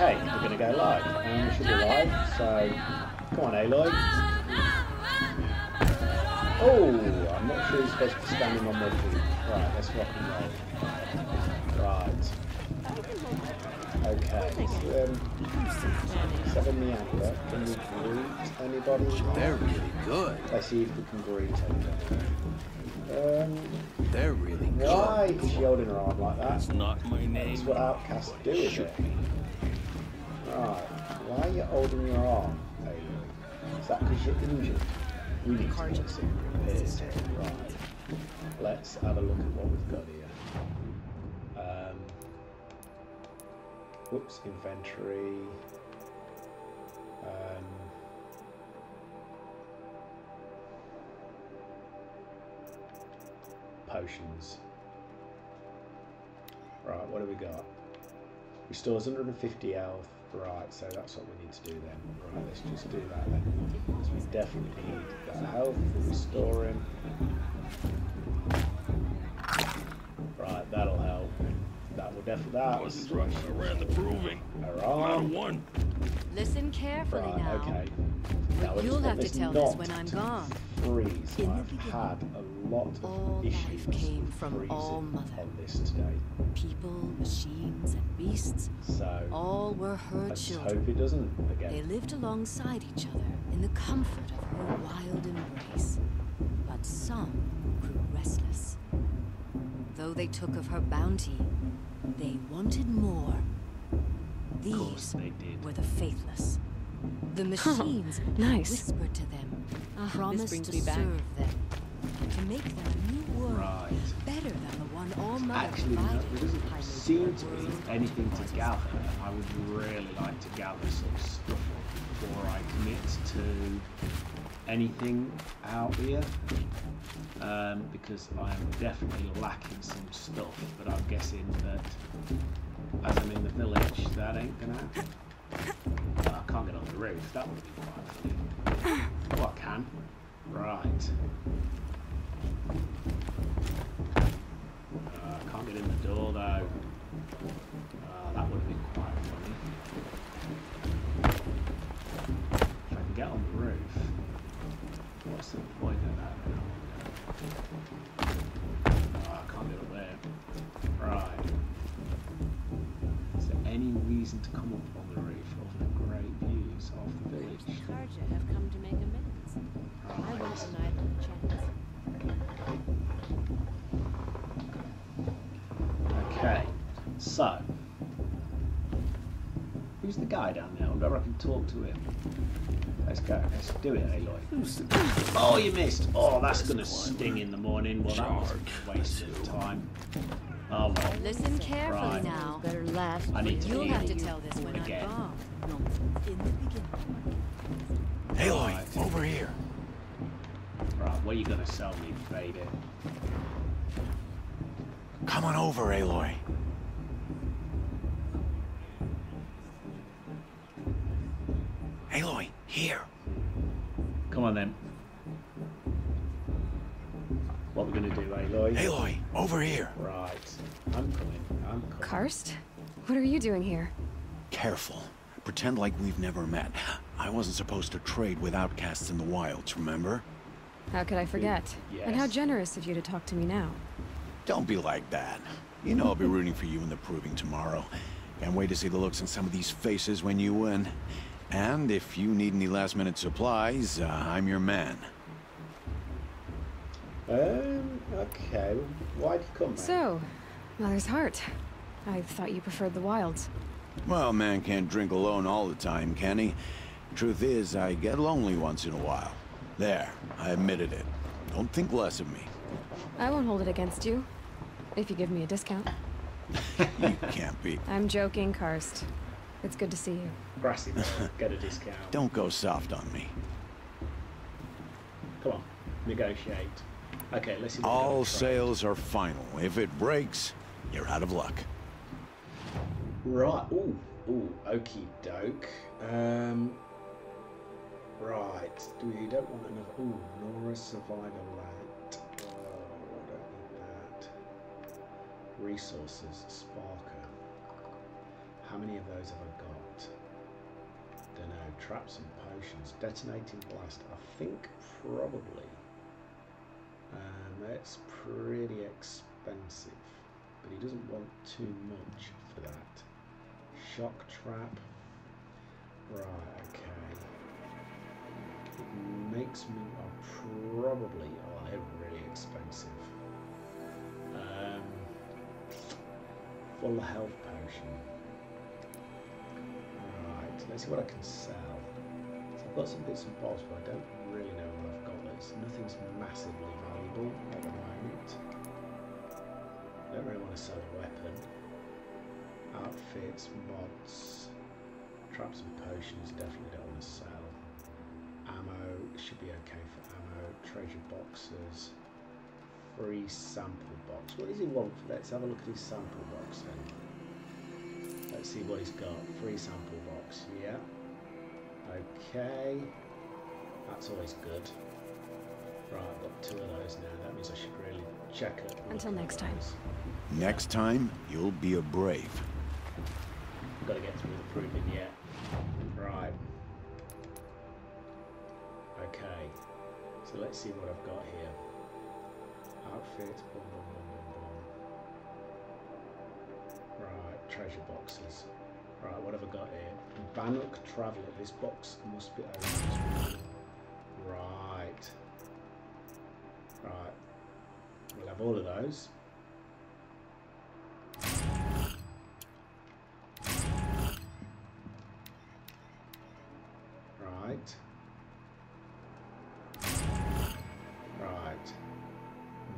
Okay, we're going to go live. And we should be live, so come on, Aloy. Oh, I'm not sure he's supposed to be standing on my feet. Right, let's rock and roll. Right. Okay, Seven Meander. Can we greet anybody? They're really good. Let's see if we can greet anybody. They're really good. Why is she holding her arm like that? That's not my name. That's what outcasts do, is it? Right. Why are you holding your arm, Aloy? Is that because you're injured? We need to get some repairs here. Right. Let's have a look at what we've got here. Whoops, inventory. Potions. Right, what do we got? Restores 150 health. Right, so that's what we need to do then. Right, let's just do that then. Because we definitely need that health for restoring. Right, that'll help. That will definitely. That wasn't drunk, I ran the proving. Alright. One. Listen carefully now. Okay. Now, You'll have to tell this when I'm gone. Freeze. I've had a lot of issues came from All Mother. On this today. People, machines, and beasts. So all were her children. Hope it doesn't again. They lived alongside each other in the comfort of her wild embrace. But some grew restless. Though they took of her bounty, they wanted more. These were the faithless. The machines whispered to them, promised to serve them, to make them a new world, better than the one All Mother actually, provided. there doesn't seem to be anything to gather. I would really like to gather some stuff before I commit to anything out here, because I am definitely lacking some stuff, but I'm guessing that as I'm in the village, that ain't gonna happen. Oh, I can't get on the roof. That would be quite funny. Oh, I can. Right. I can't get in the door though. That would be quite funny. If I can get on the roof, what's the point of that? Oh, I can't get up there. Right. Is there any reason to come up on the roof of the great views of the village? Carja have come to make amends. I want an island chance. Okay, so who's the guy down there? I wonder if I can talk to him. Let's go. Let's do it, Aloy. Oh, you missed. Oh, that's gonna sting in the morning. Well, that was a waste of time. Oh well. Listen carefully now. Better laugh. I need to You'll heal have to tell this when again. I'm gone. In the beginning. Aloy, over here. Right, what are you gonna sell me, baby? Come on over, Aloy. Aloy, here. Come on then. What we're gonna do, Aloy? Aloy, over here. Right, I'm coming. I'm coming. Karst? What are you doing here? Careful. Pretend like we've never met. I wasn't supposed to trade with outcasts in the wilds, remember? How could I forget? Yes. And how generous of you to talk to me now. Don't be like that. You know I'll be rooting for you in the proving tomorrow. Can't wait to see the looks on some of these faces when you win. And if you need any last-minute supplies, I'm your man. Okay. Why'd you come, man? So, Mother's Heart. I thought you preferred the wilds. Well, man can't drink alone all the time, can he? Truth is, I get lonely once in a while. There, I admitted it. Don't think less of me. I won't hold it against you. If you give me a discount. You can't be. I'm joking, Karst. It's good to see you. Grassy boy, get a discount. Don't go soft on me. Come on, negotiate. Okay, let's see. All sales are final. If it breaks, you're out of luck. Right. Ooh. Okie doke. Right. We don't want another. Ooh, Nora survival light. Oh, I don't need that. Resources, Sparker. How many of those have I got? Don't know. Traps and potions. Detonating blast. I think probably. That's pretty expensive, but he doesn't want too much for that. Shock trap. Right, okay. It makes me probably. Oh, they're really expensive. Full health potion. Right, let's see what I can sell. So I've got some bits and bobs, but I don't really know what I've got. Nothing's massively valuable at the moment. I don't really want to sell a weapon. Outfits, mods, traps and potions, definitely don't want to sell. Ammo, should be okay for ammo. Treasure boxes. Free sample box. What does he want for that? Let's have a look at his sample box then. Let's see what he's got. Free sample box, yeah. Okay. That's always good. Right, I've got 2 of those now. That means I should really check it. Until next time. Next time, you'll be a brave. I've got to get through the proving yet. Right. Okay. So let's see what I've got here. Outfit. Boom, boom, boom, boom, boom. Right, treasure boxes. Right, what have I got here? Bannock Traveller. This box must be open. Right. Right. We'll have all of those. Right. Right.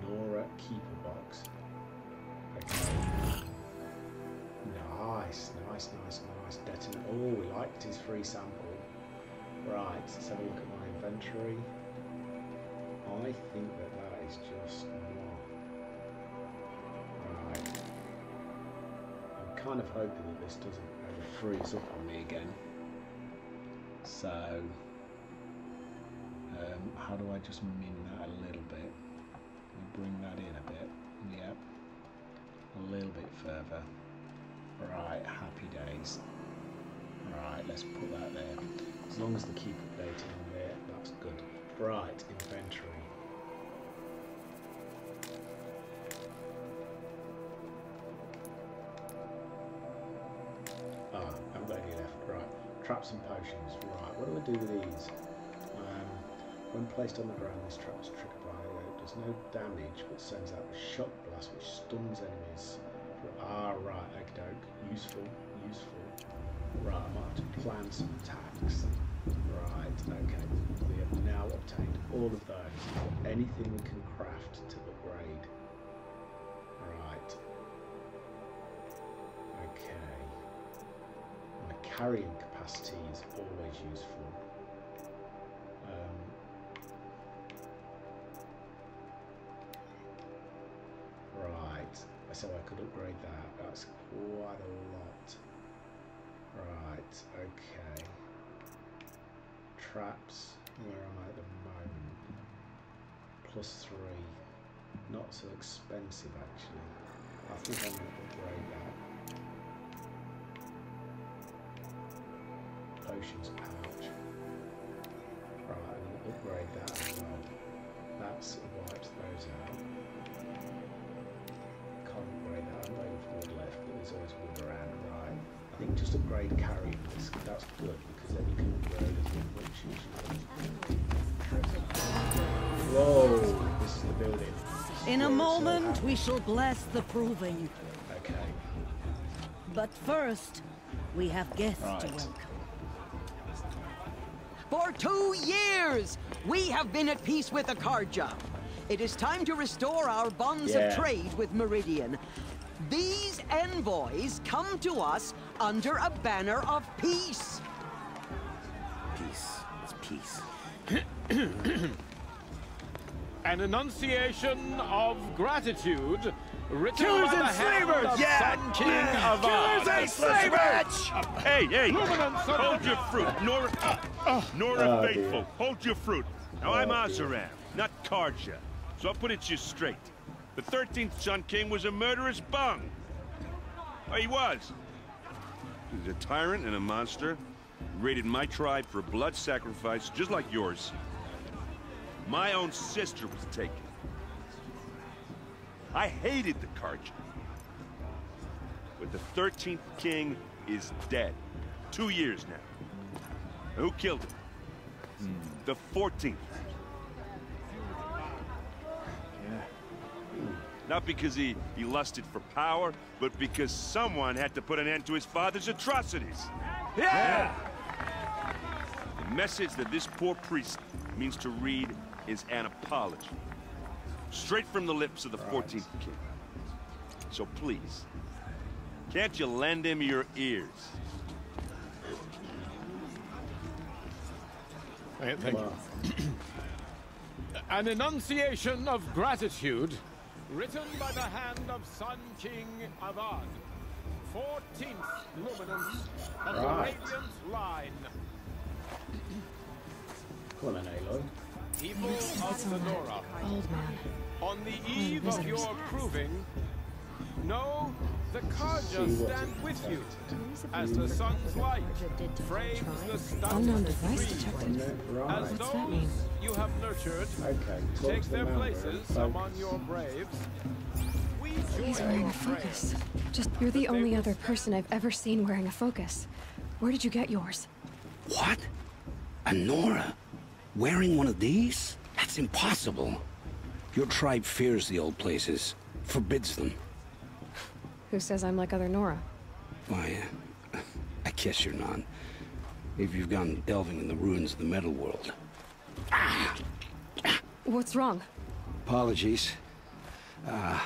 Nora Keeper box. Okay. Nice, nice, nice, nice. Detonate. Oh, we liked his free sample. Right, let's have a look at my inventory. I think that is just not right. I'm kind of hoping that this doesn't ever freeze up on me again. So, how do I just min that a little bit? Bring that in a bit. Yep. A little bit further. Right, happy days. Right, let's put that there. As long as they keep updating on there, that's good. Right, inventory. I haven't got any left. Right, traps and potions. Right, what do I do with these? When placed on the ground, this trap is triggered by does no damage, but sends out a shock blast which stuns enemies. Right, okey-doke. Useful, useful. Right, I might have to plan some attacks. Right, okay. We have now obtained all of those. Is there anything we can craft to upgrade? Right. Okay. My carrying capacity is always useful. Right. So I could upgrade that. That's quite a lot. Right. Okay. Traps. Where am I at the moment? +3. Not so expensive actually. I think I'm going to upgrade that. Potions pouch. Right, I'm going to upgrade that as well. That's wiped those out. Can't upgrade that. I'm waiting for wood left, but there's always wood around. Right. I think just upgrade carrying risk. That's good because then you can upgrade as well. Whoa! This is the building. In a moment, we shall bless the proving. Okay. But first, we have guests to welcome. For 2 years, we have been at peace with Akarja. It is time to restore our bonds of trade with Meridian. These envoys come to us under a banner of peace. Peace. It's peace. An enunciation of gratitude written Killers by the and hand slavers! of Sun King of Killers and slavers! Hey, hold your fruit. Nora Faithful, hold your fruit. Now, I'm Azaram, not Karja, so I'll put it to you straight. The 13th Sun King was a murderous bung. Oh, he was. He's a tyrant and a monster. Raided my tribe for blood sacrifice, just like yours. My own sister was taken. I hated the Carja. But the 13th king is dead. 2 years now. Who killed him? The 14th. Not because he lusted for power, but because someone had to put an end to his father's atrocities. Yeah! The message that this poor priest means to read is an apology. Straight from the lips of the 14th king. So please, can't you lend him your ears? Thank you. An enunciation of gratitude written by the hand of Sun King Avad, 14th luminance of the Radiant Line. Come on then, Aloy. People of the Nora, Old man. on the eve of your proving, know the Carja stand with you as the sun's light frames the stars Unknown of device trees. detected. Right. As What's that mean? those you have nurtured Okay. talk take to their the member. places Focus. among your braves, we He's join wearing your a focus. praise. Just, you're the only other person I've ever seen wearing a focus. Where did you get yours? What? A Nora? Wearing one of these? That's impossible. Your tribe fears the old places, forbids them. Who says I'm like other Nora? Why, I guess you're not. If you've gone delving in the ruins of the metal world. What's wrong? Apologies. A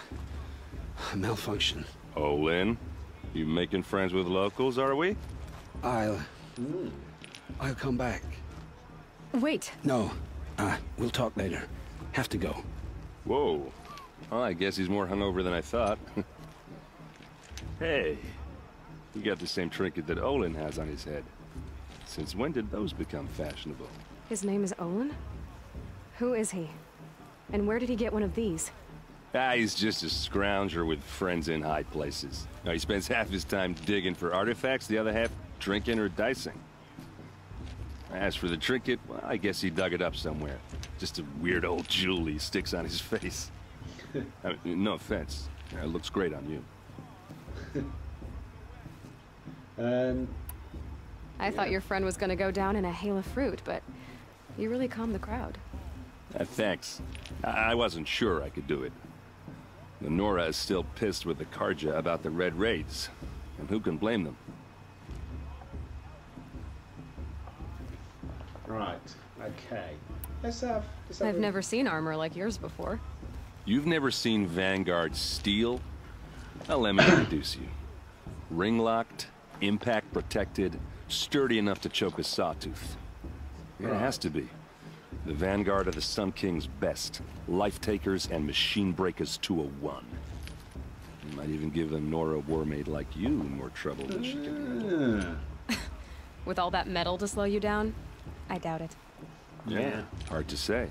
malfunction. Oh, Lynn? You making friends with locals, are we? I'll come back. Wait. No, we'll talk later. Have to go. Whoa. Well, I guess he's more hungover than I thought. Hey, you got the same trinket that Olin has on his head. Since when did those become fashionable? His name is Olin? Who is he? And where did he get one of these? He's just a scrounger with friends in high places. Now, he spends half his time digging for artifacts, the other half drinking or dicing. As for the trinket, well, I guess he dug it up somewhere. Just a weird old jewel he sticks on his face. I mean, no offense. It looks great on you. I thought your friend was gonna go down in a hail of fruit, but you really calmed the crowd. Thanks. I wasn't sure I could do it. The Nora is still pissed with the Carja about the Red Raids. And who can blame them? Right. Okay. Let's have I've a- never seen armor like yours before. You've never seen Vanguard steel? Well, let me introduce you. Ring-locked, impact-protected, sturdy enough to choke a sawtooth. It has to be. The Vanguard of the Sun King's best. Life-takers and machine-breakers to a one. You might even give a Nora warmaid like you more trouble than she can handle. With all that metal to slow you down? I doubt it. Yeah, hard to say.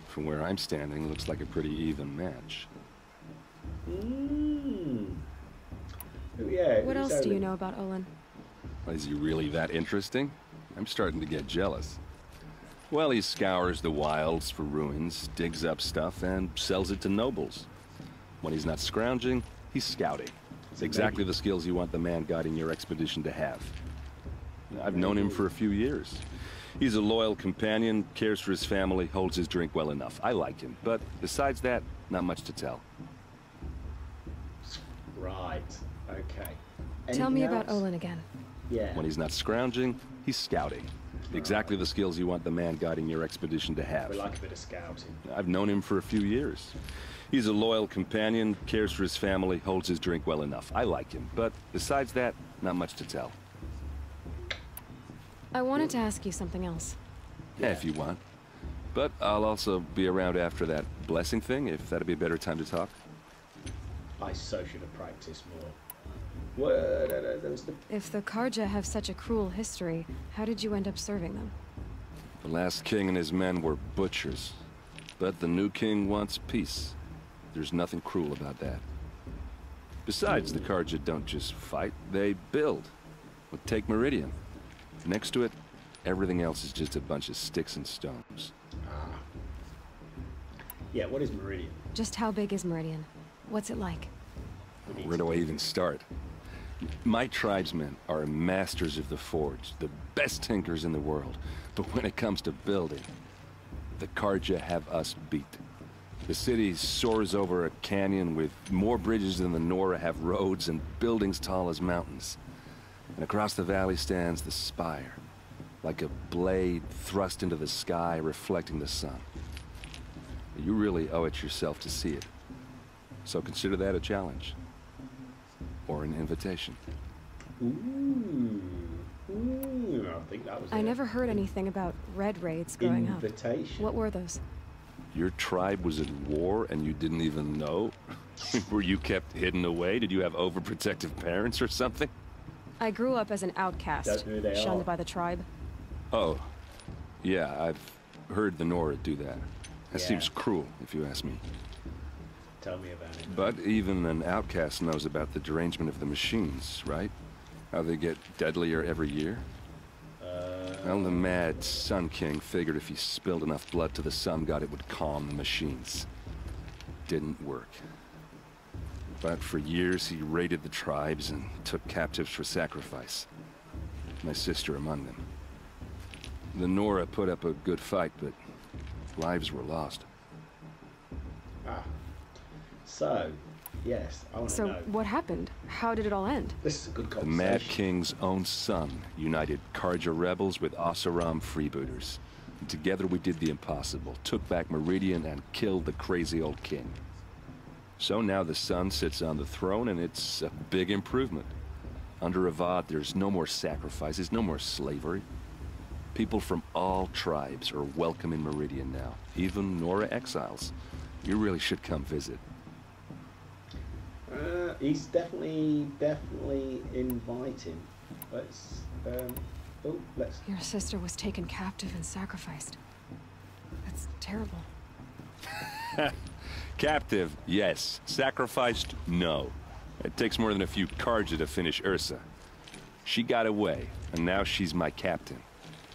From where I'm standing, looks like a pretty even match. Yeah. What who's else do you Olin? know about Olin? Is he really that interesting? I'm starting to get jealous. Well, he scours the wilds for ruins, digs up stuff, and sells it to nobles. When he's not scrounging, he's scouting. It's exactly the skills you want the man guiding your expedition to have. I've known him for a few years. He's a loyal companion, cares for his family, holds his drink well enough. I like him, but besides that, not much to tell. Right. Okay. Tell me Anything about else? Olin again. Yeah. When he's not scrounging, he's scouting. Exactly the skills you want the man guiding your expedition to have. We like a bit of scouting. I've known him for a few years. He's a loyal companion, cares for his family, holds his drink well enough. I like him, but besides that, not much to tell. I wanted to ask you something else. Yeah, if you want. But I'll also be around after that blessing thing, if that'd be a better time to talk. I so should have practiced more. What? That was the... If the Carja have such a cruel history, how did you end up serving them? The last king and his men were butchers. But the new king wants peace. There's nothing cruel about that. Besides, the Carja don't just fight, they build. Well, take Meridian. Next to it, everything else is just a bunch of sticks and stones. Ah. Yeah, what is Meridian? Just how big is Meridian? What's it like? Where do I even start? My tribesmen are masters of the forge, the best tinkers in the world. But when it comes to building, the Carja have us beat. The city soars over a canyon with more bridges than the Nora have roads and buildings tall as mountains. And across the valley stands the spire, like a blade thrust into the sky reflecting the sun. You really owe it yourself to see it. So consider that a challenge. Or an invitation. Ooh. I think that was I never heard anything about red raids growing up. Invitation. What were those? Your tribe was at war and you didn't even know? Were you kept hidden away? Did you have overprotective parents or something? I grew up as an outcast, Don't know who they shunned are. by the tribe. Oh, yeah, I've heard the Nora do that. That Yeah. seems cruel, if you ask me. Tell me about it. But even an outcast knows about the derangement of the machines, right? How they get deadlier every year? Well, the mad Sun King figured if he spilled enough blood to the Sun God, it would calm the machines. Didn't work. But for years, he raided the tribes and took captives for sacrifice. My sister among them. The Nora put up a good fight, but lives were lost. Ah. So, yes, I want to So, know. what happened? How did it all end? This is a good The conversation. Mad King's own son united Carja rebels with Oseram freebooters. And together we did the impossible, took back Meridian and killed the crazy old king. So now the son sits on the throne and it's a big improvement. Under Avad, there's no more sacrifices, no more slavery. People from all tribes are welcome in Meridian now, even Nora exiles. You really should come visit. He's definitely inviting. Let's. Your sister was taken captive and sacrificed. That's terrible. Captive, yes. Sacrificed, no. It takes more than a few Carja to finish Ursa. She got away, and now she's my captain.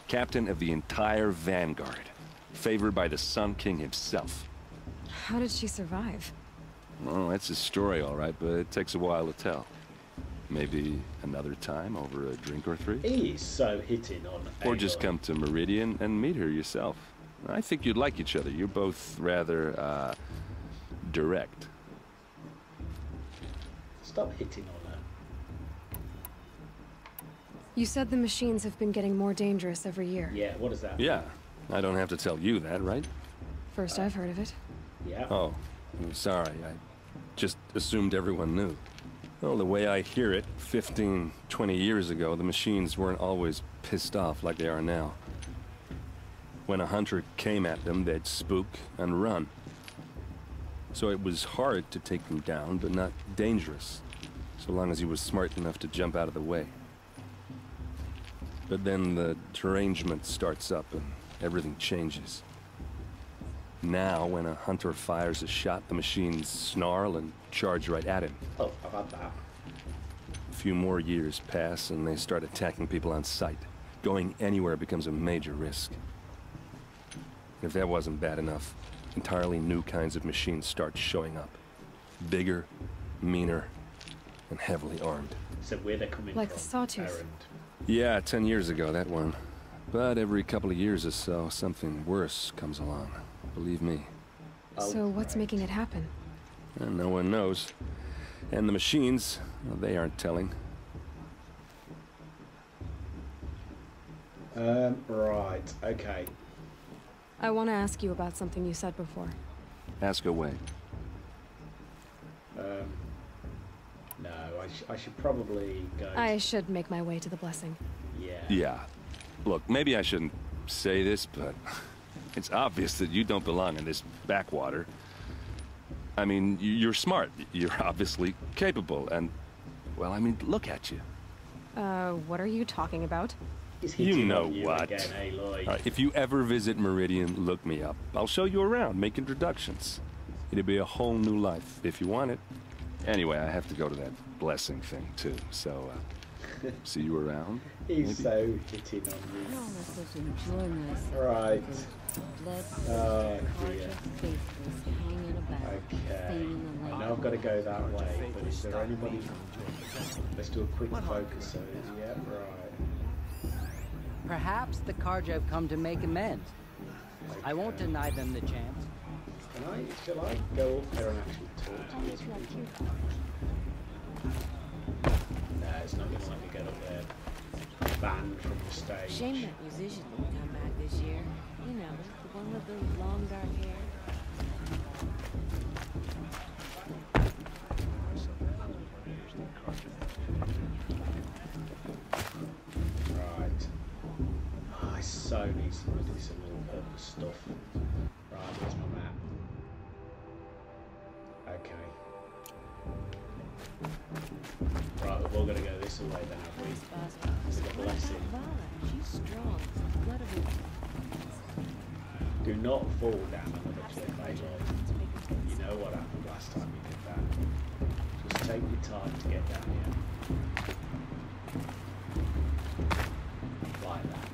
Captain of the entire Vanguard. Favored by the Sun King himself. How did she survive? Oh, that's a story, all right, but it takes a while to tell. Maybe another time over a drink or three? He is so hitting on. Or just Aloy. come to Meridian and meet her yourself. I think you'd like each other. You're both rather, direct. Stop hitting on her. You said the machines have been getting more dangerous every year. Yeah, what is that? Yeah, I don't have to tell you that, right? First I've heard of it. Yeah. Oh, I'm sorry. I just assumed everyone knew. Well, the way I hear it, 15, 20 years ago, the machines weren't always pissed off like they are now. When a hunter came at them, they'd spook and run. So it was hard to take them down, but not dangerous, so long as he was smart enough to jump out of the way. But then the derangement starts up and everything changes. Now, when a hunter fires a shot, the machines snarl and charge right at him. Oh, I've had that. A few more years pass and they start attacking people on sight. Going anywhere becomes a major risk. If that wasn't bad enough, entirely new kinds of machines start showing up. Bigger, meaner, and heavily armed. So where they're coming Like from? the Sawtooth. Errand. Yeah, 10 years ago, that one. But every couple of years or so, something worse comes along. Believe me. So what's making it happen? And no one knows. And the machines, well, they aren't telling. Right, okay. I want to ask you about something you said before. Ask away. No, I should probably go. I should make my way to the blessing. Yeah. Yeah. Look, maybe I shouldn't say this, but it's obvious that you don't belong in this backwater. I mean, you're smart. You're obviously capable, and, well, I mean, look at you. What are you talking about? He's You hitting know on you what. again, Aloy. All right, if you ever visit Meridian, look me up. I'll show you around, make introductions. It'll be a whole new life, if you want it. Anyway, I have to go to that blessing thing, too, so, See you around? He's Maybe. so hitting on you. All of us enjoy myself. Right. Blood, Oh Carja dear. faithfuls hanging about, Okay. feigning the I light. know I've got to go that way, but is there anybody? Let's do a quick focus. So, yeah, right. Perhaps the Carja have come to make amends. I won't deny them the chance. Shall I go up there and actually talk to these people? Nah, it's not going to let me get up there. Banned from the stage. Shame that musician didn't come back this year. You know, the one with the long dark hair. Right. I so need some of this all-purpose stuff. Right, where's my map? Okay. Right, we're all going to go this way then, have we? It's a blessing. She's strong. Blood of it. Do not fall down another cliff, Aloy. You know what happened last time you did that. Just take your time to get down here. Like that.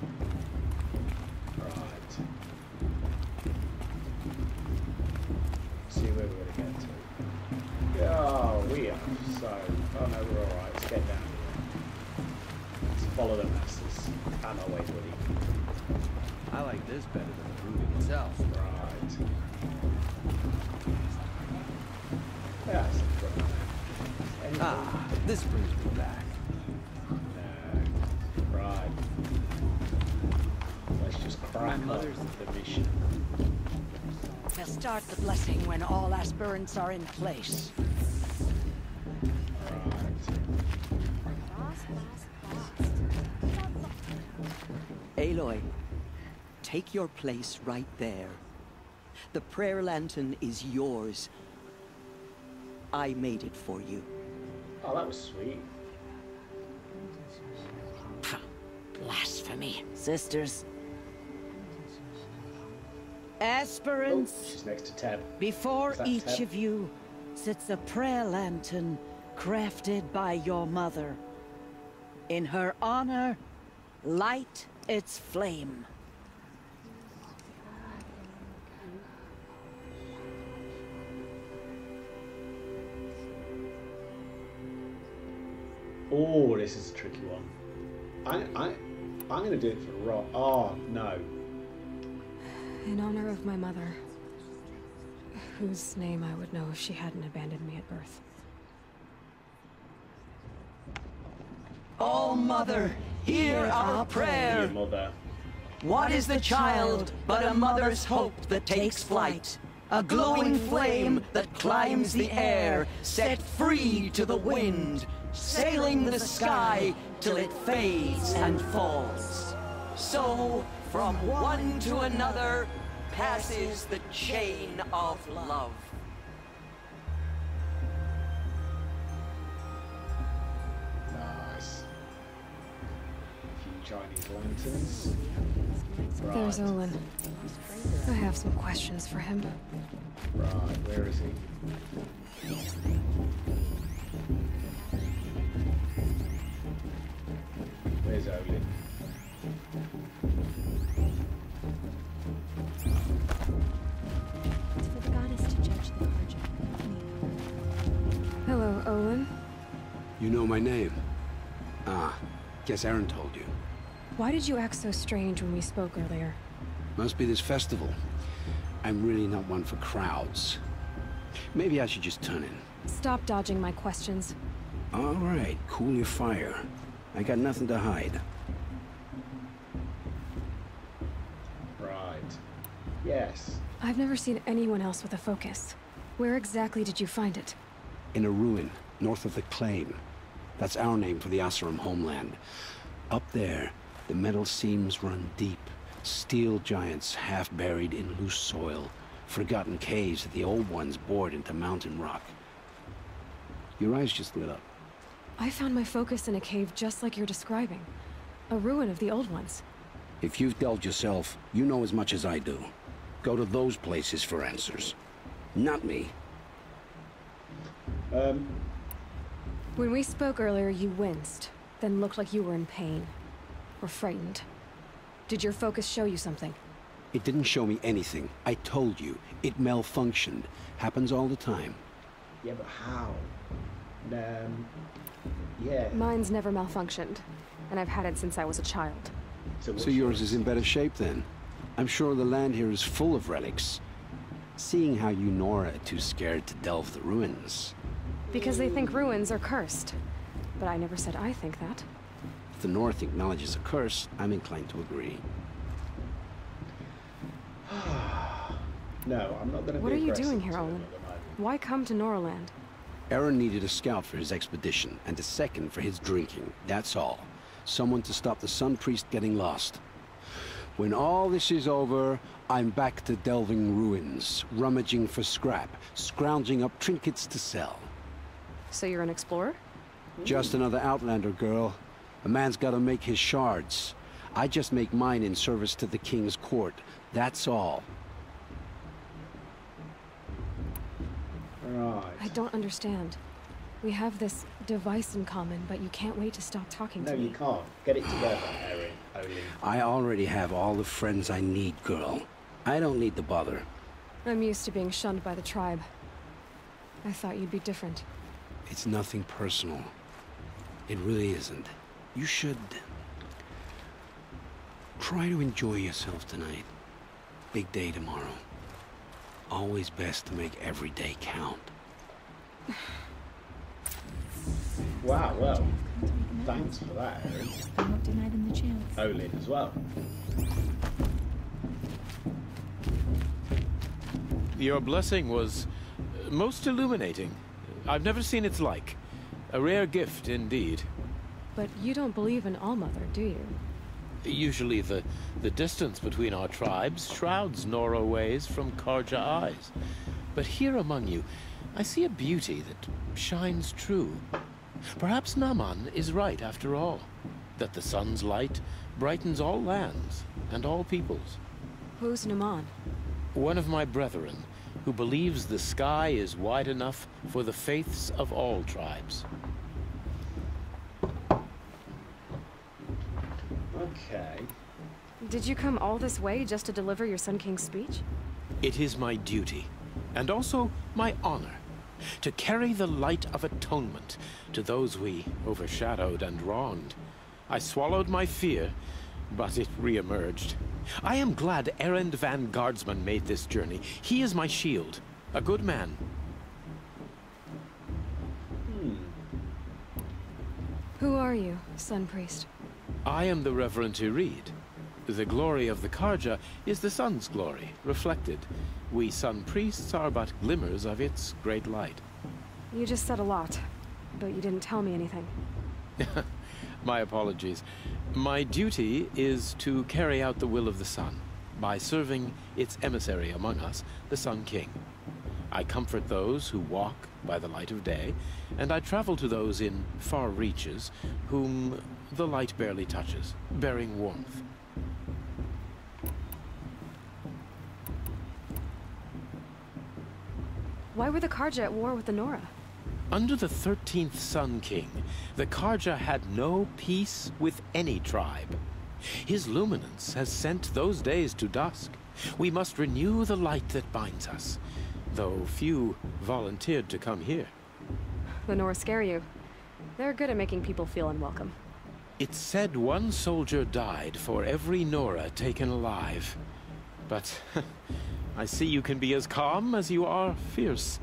Right. See where we're going to get to. Oh, we are so... Oh no, we're alright. Let's get down here. Let's follow the masses. I'm away, buddy. I like this better than the proving itself. Right. That's a good one. Ah, this brings me back. No. Right. Let's just crack on with the mission. We'll start the blessing when all aspirants are in place. Aloy, take your place right there. The prayer lantern is yours. I made it for you. Oh, that was sweet. Blasphemy. Sisters. Aspirants. Oh, she's next to Teb. Before Is that each Teb? of you sits a prayer lantern crafted by your mother. In her honor, light its flame. Oh, this is a tricky one. I'm going to do it for Rob. Oh, no. In honor of my mother, whose name I would know if she hadn't abandoned me at birth. Oh, Mother, hear our prayer. Dear mother. What is the child but a mother's hope that takes flight? A glowing flame that climbs the air, set free to the wind, sailing the sky till it fades and falls. So, from one to another, passes the chain of love. Nice. A few Chinese lanterns. Right. There's Olin. I have some questions for him. Right, where is he? Where's Olin? It's for the goddess to judge the Carja. Hello, Olin. You know my name? Ah, guess Aaron told you. Why did you act so strange when we spoke earlier? Must be this festival. I'm really not one for crowds. Maybe I should just turn in. Stop dodging my questions. All right, cool your fire. I got nothing to hide. Right. Yes. I've never seen anyone else with a focus. Where exactly did you find it? In a ruin, north of the Claim. That's our name for the Asarum homeland. Up there, the metal seams run deep. Steel giants half buried in loose soil. Forgotten caves that the old ones bored into mountain rock. Your eyes just lit up. I found my focus in a cave just like you're describing. A ruin of the old ones. If you've delved yourself, you know as much as I do. Go to those places for answers. Not me. When we spoke earlier, you winced. then looked like you were in pain. Or frightened. Did your focus show you something? It didn't show me anything. I told you. It malfunctioned. Happens all the time. Yeah, but how? Yeah. Mine's never malfunctioned, and I've had it since I was a child. So yours is in better shape then? I'm sure the land here is full of relics. Seeing how you Nora are too scared to delve the ruins. Because they think ruins are cursed. But I never said I think that. If the North acknowledges a curse, I'm inclined to agree. No, I'm not going to. What are you doing here, Olin? Why come to Noraland? Aaron needed a scout for his expedition, and a second for his drinking. That's all. Someone to stop the Sun Priest getting lost. When all this is over, I'm back to delving ruins, rummaging for scrap, scrounging up trinkets to sell. So you're an explorer? Just another Outlander, girl. A man's gotta make his shards. I just make mine in service to the King's court. That's all. Right. I don't understand. We have this device in common, but you can't wait to stop talking to me. No, you can't. Get it together, Erin. Olin. I already have all the friends I need, girl. I don't need the bother. I'm used to being shunned by the tribe. I thought you'd be different. It's nothing personal. It really isn't. You should... try to enjoy yourself tonight. Big day tomorrow. Always best to make every day count. Wow, well, thanks for that, Erin. I won't deny them the chance. Olin as well. Your blessing was most illuminating. I've never seen its like. A rare gift indeed. But you don't believe in Allmother, do you? Usually the distance between our tribes shrouds Nora ways from Karja eyes. But here among you, I see a beauty that shines true. Perhaps Naman is right after all, that the sun's light brightens all lands and all peoples. Who's Naman? One of my brethren, who believes the sky is wide enough for the faiths of all tribes. Okay. Did you come all this way just to deliver your Sun King's speech? It is my duty, and also my honor, to carry the light of atonement to those we overshadowed and wronged. I swallowed my fear, but it re-emerged. I am glad Erend van Guardsman made this journey. He is my shield, a good man. Who are you, Sun Priest? I am the Reverend Irid. The glory of the Karja is the sun's glory, reflected. We Sun Priests are but glimmers of its great light. You just said a lot, but you didn't tell me anything. My apologies. My duty is to carry out the will of the sun, by serving its emissary among us, the Sun King. I comfort those who walk by the light of day, and I travel to those in far reaches, whom the light barely touches, bearing warmth. Why were the Karja at war with the Nora? Under the 13th Sun King, the Karja had no peace with any tribe. His luminance has sent those days to dusk. We must renew the light that binds us, though few volunteered to come here. The Nora scare you. They're good at making people feel unwelcome. It's said one soldier died for every Nora taken alive. But I see you can be as calm as you are fierce.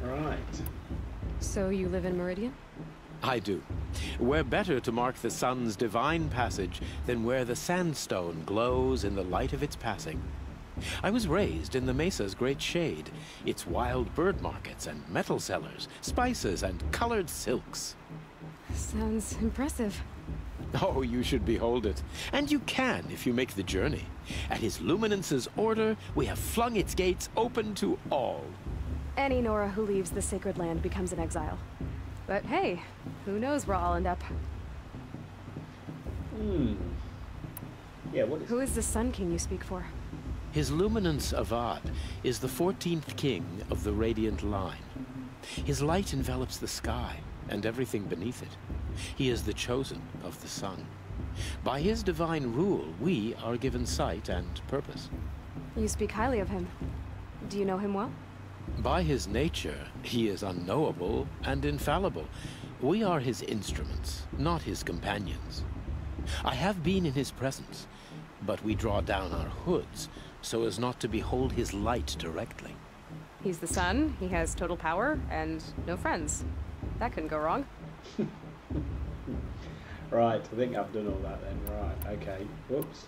Right. So you live in Meridian? I do. Where better to mark the sun's divine passage than where the sandstone glows in the light of its passing. I was raised in the mesa's great shade, its wild bird markets and metal cellars, spices and colored silks. Sounds impressive. Oh, you should behold it. And you can if you make the journey. At his luminance's order, we have flung its gates open to all. Any Nora who leaves the sacred land becomes an exile. But hey, who knows where I'll end up. Yeah, what is... Who is the Sun King you speak for? His luminance Avad is the 14th king of the Radiant line. His light envelops the sky and everything beneath it. He is the chosen of the sun. By his divine rule, we are given sight and purpose. You speak highly of him. Do you know him well? By his nature, he is unknowable and infallible. We are his instruments, not his companions. I have been in his presence, but we draw down our hoods so as not to behold his light directly. He's the sun, he has total power, and no friends. That couldn't go wrong. Right, I think I've done all that then. Right, okay. Whoops.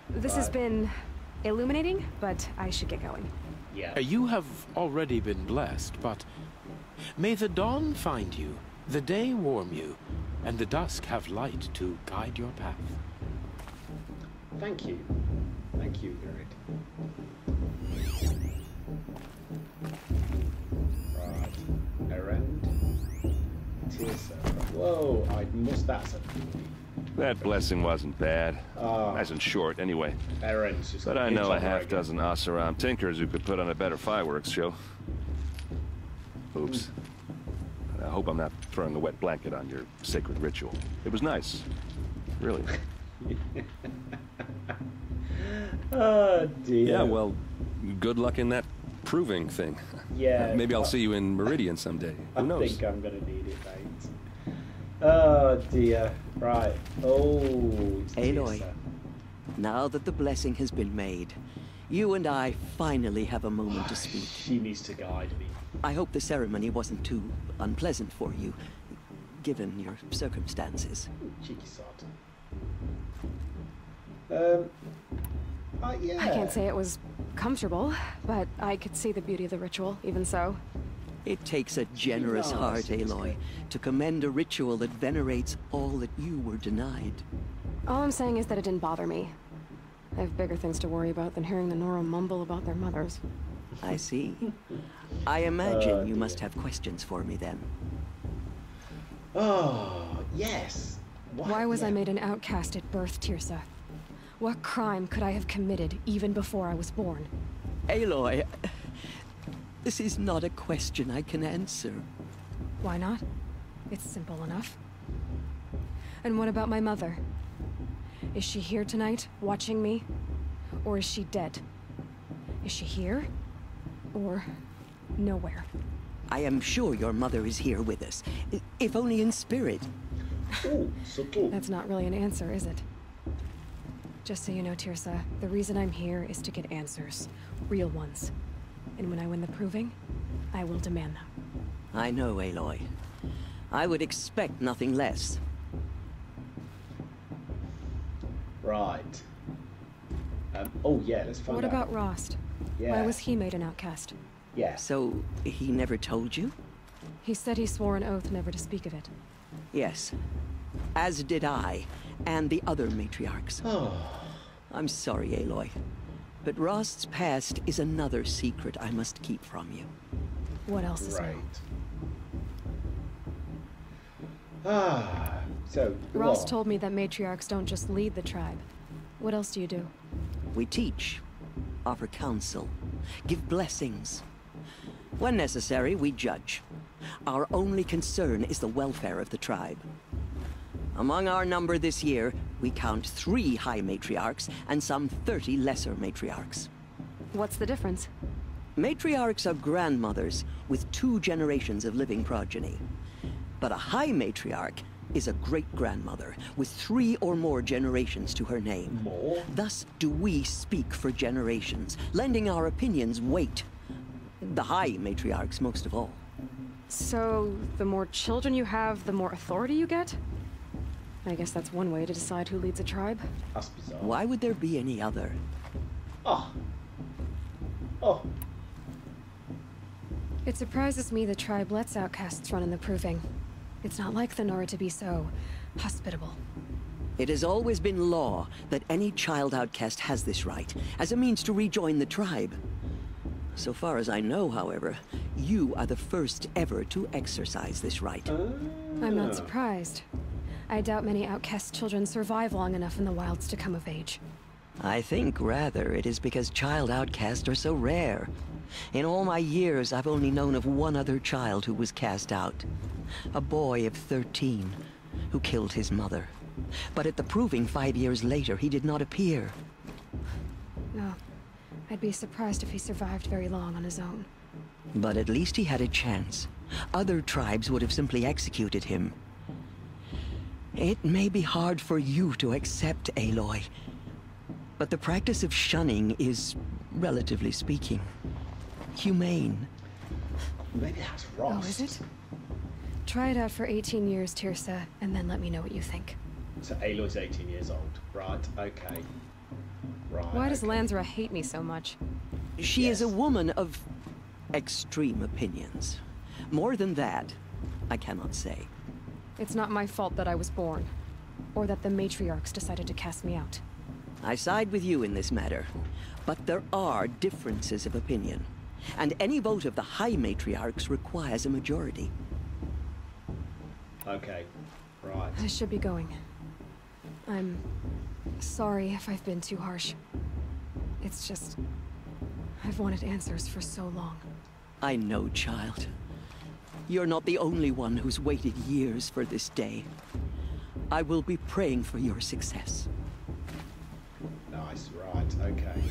This has been illuminating, but I should get going. Yeah. You have already been blessed, but may the dawn find you, the day warm you, and the dusk have light to guide your path. Thank you. Thank you, Garrett. Right. Around. Tirsa. Whoa, that's a... That blessing wasn't bad. Oh. Nice and short, anyway. Aaron's just But I know a half-dozen Oseram tinkers who could put on a better fireworks show. Oops. I hope I'm not throwing a wet blanket on your sacred ritual. It was nice. Really. Oh, dear. Yeah, well, good luck in that proving thing. Yeah. Maybe I'll see you in Meridian someday. Who knows? I think I'm going to need it, mate. Oh, dear. Right. Oh, Aloy, now that the blessing has been made, you and I finally have a moment to speak. She needs to guide me. I hope the ceremony wasn't too unpleasant for you, given your circumstances. Cheeky sod. Yeah. I can't say it was comfortable, but I could see the beauty of the ritual, even so. It takes a generous heart, Aloy, to commend a ritual that venerates all that you were denied. All I'm saying is that it didn't bother me. I have bigger things to worry about than hearing the Nora mumble about their mothers. I see. I imagine you must have questions for me then. Oh, yes. Why was I made an outcast at birth, Tirsa? What crime could I have committed even before I was born? Aloy, this is not a question I can answer. Why not? It's simple enough. And what about my mother? Is she here tonight, watching me? Or is she dead? Is she here? Or nowhere? I am sure your mother is here with us, if only in spirit. Ooh, so cool. That's not really an answer, is it? Just so you know, Tirsa, the reason I'm here is to get answers. Real ones. And when I win the proving, I will demand them. I know, Aloy. I would expect nothing less. Right. Oh, yeah, let's find out. What about Rost? Yeah. Why was he made an outcast? Yeah. So, he never told you? He said he swore an oath never to speak of it. Yes. As did I, and the other matriarchs. Oh. I'm sorry, Aloy. But Rost's past is another secret I must keep from you. What else is Right. new? So... Rost what? told me that matriarchs don't just lead the tribe. What else do you do? We teach, offer counsel, give blessings. When necessary, we judge. Our only concern is the welfare of the tribe. Among our number this year, we count 3 high matriarchs and some 30 lesser matriarchs. What's the difference? Matriarchs are grandmothers with 2 generations of living progeny. But a high matriarch is a great-grandmother with 3 or more generations to her name. More? Thus do we speak for generations, lending our opinions weight. The high matriarchs most of all. So, the more children you have, the more authority you get? I guess that's one way to decide who leads a tribe. That's bizarre. Why would there be any other? Oh. Oh. It surprises me the tribe lets outcasts run in the proving. It's not like the Nora to be so hospitable. It has always been law that any child outcast has this right, as a means to rejoin the tribe. So far as I know, however, you are the first ever to exercise this right. I'm not surprised. I doubt many outcast children survive long enough in the wilds to come of age. I think, rather, it is because child outcasts are so rare. In all my years, I've only known of one other child who was cast out. A boy of 13 who killed his mother. But at the proving 5 years later, he did not appear. No. I'd be surprised if he survived very long on his own. But at least he had a chance. Other tribes would have simply executed him. It may be hard for you to accept, Aloy, but the practice of shunning is, relatively speaking, humane. Maybe that's Ross. Oh, is it? Try it out for 18 years, Tirsa, and then let me know what you think. So Aloy's 18 years old. Right, okay. Right. Why does Lansra hate me so much? She is a woman of extreme opinions. More than that, I cannot say. It's not my fault that I was born, or that the matriarchs decided to cast me out. I side with you in this matter, but there are differences of opinion, and any vote of the High Matriarchs requires a majority. Okay, right. I should be going. I'm sorry if I've been too harsh. It's just, I've wanted answers for so long. I know, child. You're not the only one who's waited years for this day. I will be praying for your success. Nice, right, okay.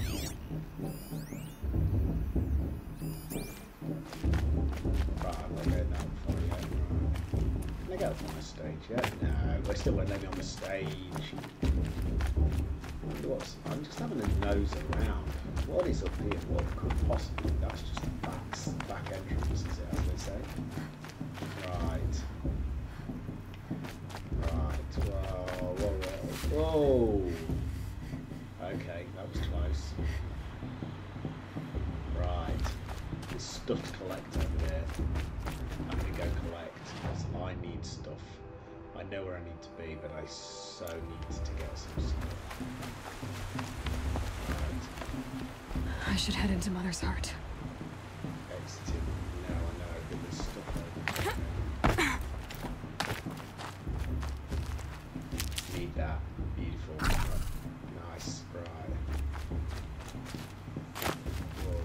Right, I'm not going down before yet. Right. Can I get up on the stage yet? No, they still won't let me on the stage. I'm just having a nose around. What is up here? What could possibly? That's just the back entrance, is it, as they say? Right. Right. Whoa. Okay, that was close. Right. There's stuff to collect over there. I'm gonna go collect, because I need stuff. I know where I need to be, but I so need to get some stuff. Right. I should head into Mother's Heart. Exiting. No, I know, but there's stuff over there. Need that. Beautiful. Nice. Right. Whoa.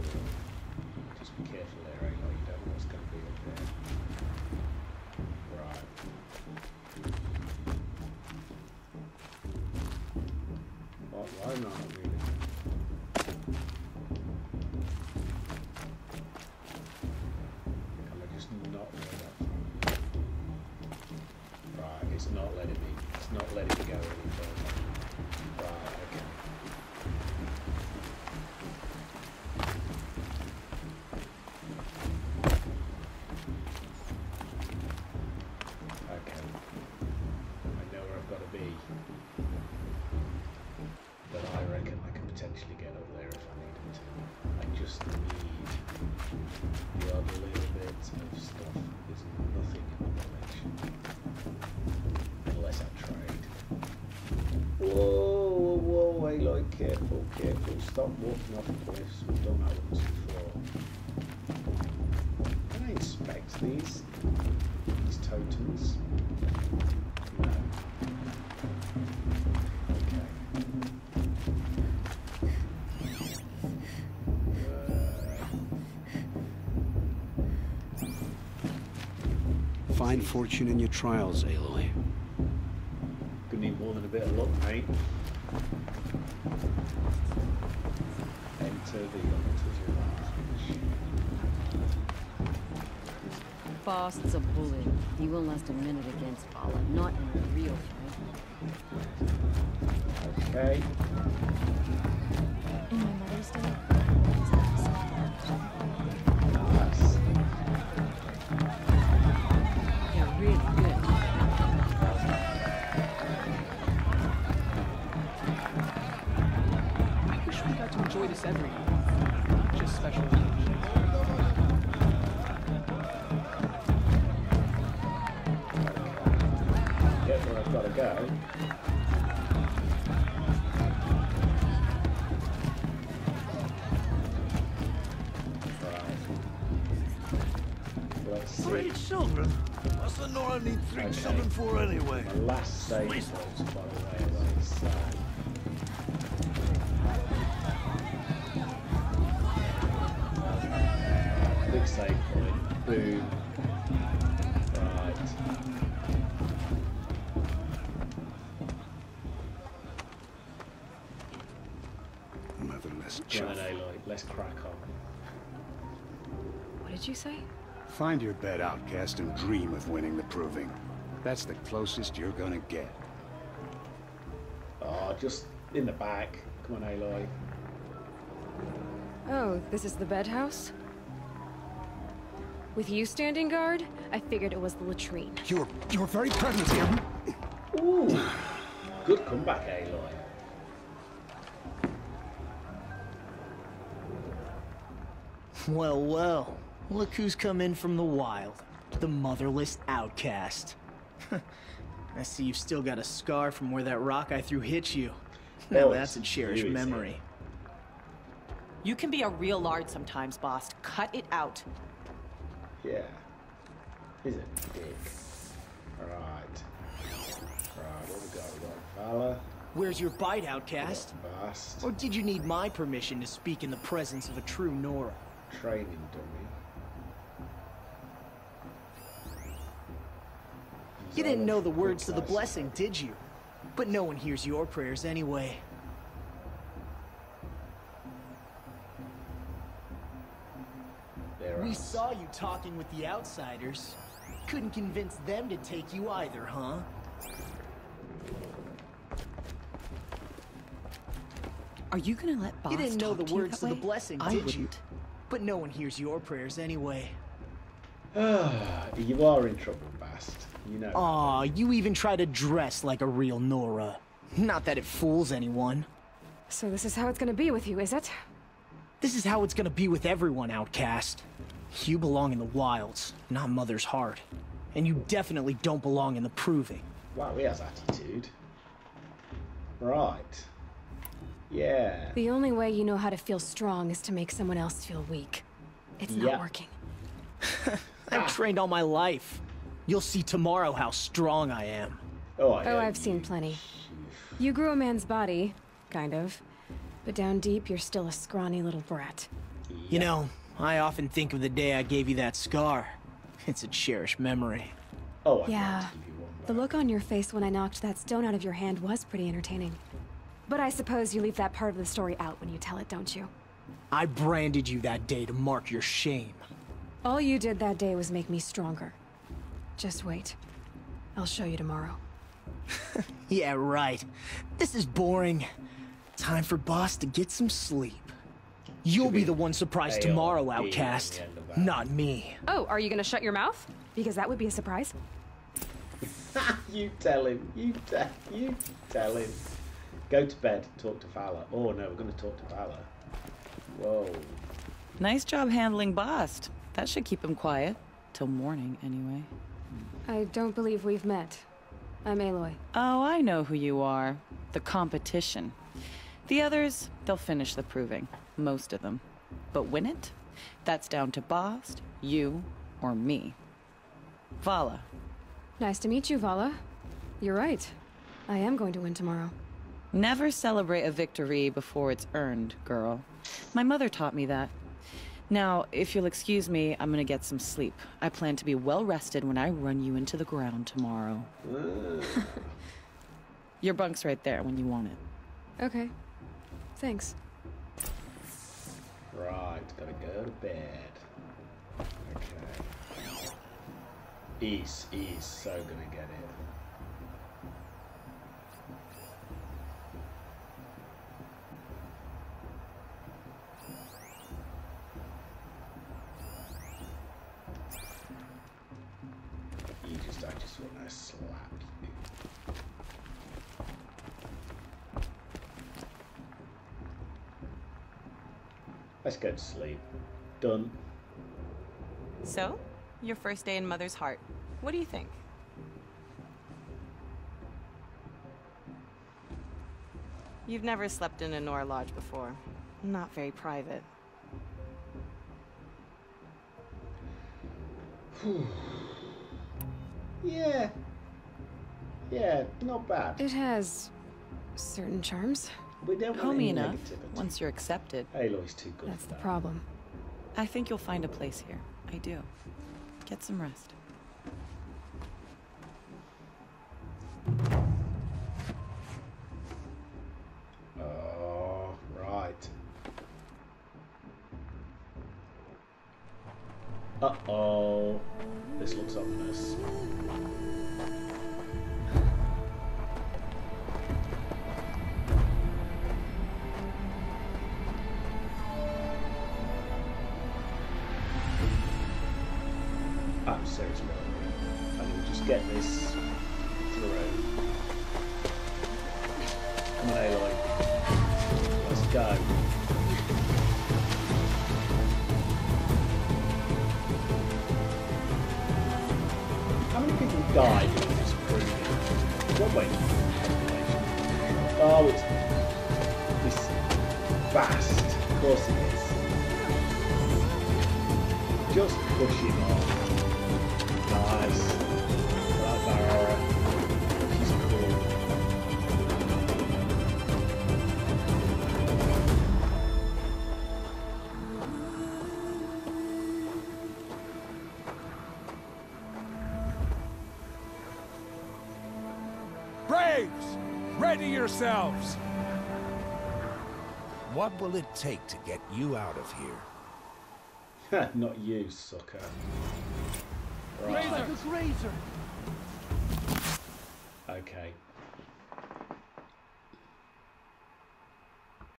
Just be careful there, Aloy. You don't know what's going to be up there. Right. Why not really? Can I just not go that far? Right, it's not letting me. It's not letting me go any further. Right, okay. Okay. I know where I've got to be. But I reckon I can potentially get up there if I needed to. I just need the odd little bit of stuff. There's nothing in the collection. Unless I trade. Whoa, Aloy, careful. Stop walking off cliffs. We've done that once before. Can I inspect these totems? No. Find fortune in your trials, Aloy. Gonna need more than a bit of luck, mate. Enter the Bast's a bully. He won't last a minute against Vala, not in a real fight. Okay. In my mother's day. Nice. Yeah, really good. I wish we got to enjoy this every year, not just special occasions. Get where I've got to go. Let's see. 3 children? What's the Nora need 3 children for anyway? My last save was, by the way, so... Boom. Right. Motherless Right, chuff. Aloy, let's crack on. What did you say? Find your bed, outcast, and dream of winning the proving. That's the closest you're gonna get. Oh, just in the back. Come on, Aloy. Oh, this is the bed house? With you standing guard, I figured it was the latrine. Your very presence here. Ooh. Good comeback, Aloy. Well, well. Look who's come in from the wild. The motherless outcast. I see you've still got a scar from where that rock I threw hit you. Now Oh, that's a it's cherished really memory. You can be a real lard sometimes, boss. Cut it out. Yeah. Is it big? Right. Right, what we got? We got Valor. Where's your bite, outcast? Bast. Or did you need my permission to speak in the presence of a true Nora? Training dummy. You didn't know the Good words to the guys. blessing, did you? But no one hears your prayers anyway. We saw you talking with the outsiders. Couldn't convince them to take you either, huh? Are you gonna let boss You didn't know talk the you words that to the way? blessing, I did wouldn't. you? But no one hears your prayers anyway. You are in trouble, Bast. You know. Aw, you even try to dress like a real Nora. Not that it fools anyone. So this is how it's gonna be with you, is it? This is how it's gonna be with everyone, outcast. You belong in the wilds, not Mother's heart. And you definitely don't belong in the proving. Wow, he has attitude. Right. Yeah. The only way you know how to feel strong is to make someone else feel weak. It's not working. I've trained all my life. You'll see tomorrow how strong I am. Oh, I've seen plenty. You grew a man's body, kind of. But down deep, you're still a scrawny little brat. You know, I often think of the day I gave you that scar. It's a cherished memory. Oh, yeah. The look on your face when I knocked that stone out of your hand was pretty entertaining. But I suppose you leave that part of the story out when you tell it, don't you? I branded you that day to mark your shame. All you did that day was make me stronger. Just wait. I'll show you tomorrow. Yeah, right. This is boring. Time for boss to get some sleep. You'll be the one surprised tomorrow, outcast. Not me. Oh, are you gonna shut your mouth? Because that would be a surprise. You tell him. You tell him. Go to bed. Talk to Valor. Oh no, we're going to talk to Valor. Whoa. Nice job handling Bast. That should keep him quiet. Till morning, anyway. I don't believe we've met. I'm Aloy. Oh, I know who you are. The competition. The others, they'll finish the proving. Most of them. But win it? That's down to Bast, you, or me. Vala. Nice to meet you, Vala. You're right. I am going to win tomorrow. Never celebrate a victory before it's earned, girl. My mother taught me that. Now, if you'll excuse me, I'm gonna get some sleep. I plan to be well rested when I run you into the ground tomorrow. Your bunk's right there when you want it. Okay. Thanks. Right, gotta go to bed. Okay. He's so gonna get it. I just want to slap you. Let's go to sleep. Done. So, your first day in Mother's heart. What do you think? You've never slept in a Nora lodge before. Not very private. Yeah. Yeah, not bad. It has certain charms. We don't want Homey any enough, negativity. once you're accepted. Aloy's too good That's for the that. problem. I think you'll find a place here. I do. Get some rest. Oh, right. Uh-oh. This looks ominous. I'm seriously I need to just get this through. Come on, Aloy. Let's go. How many people died in this proving? What way? Oh, it's this fast. Of course it is. Just pushing on. Nice. That Barra. She's cool. Braves! Ready yourselves! What will it take to get you out of here? Not you, sucker. Right. Razor! Okay.